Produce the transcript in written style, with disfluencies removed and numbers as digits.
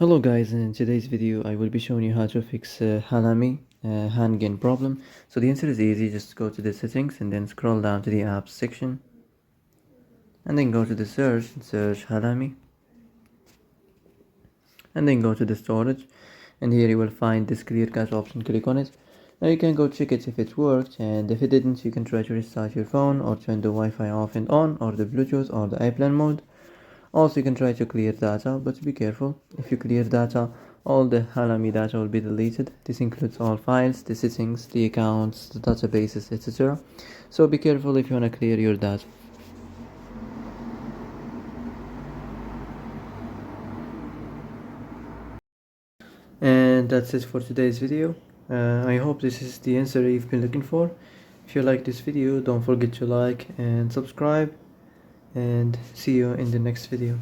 Hello guys, in today's video I will be showing you how to fix Halame hand gain problem. So the answer is easy. Just go to the settings and then scroll down to the apps section and then go to the search Halame, and then go to the storage, and here you will find this clear cache option. Click on it. Now you can go check it if it worked, and if it didn't you can try to restart your phone or turn the Wi-Fi off and on, or the Bluetooth or the airplane mode. Also, you can try to clear data, but be careful. If you clear data, all the Halame data will be deleted. This includes all files, the settings, the accounts, the databases, etc. So be careful if you want to clear your data. And that's it for today's video. I hope this is the answer you've been looking for. If you like this video, don't forget to like and subscribe, and see you in the next video.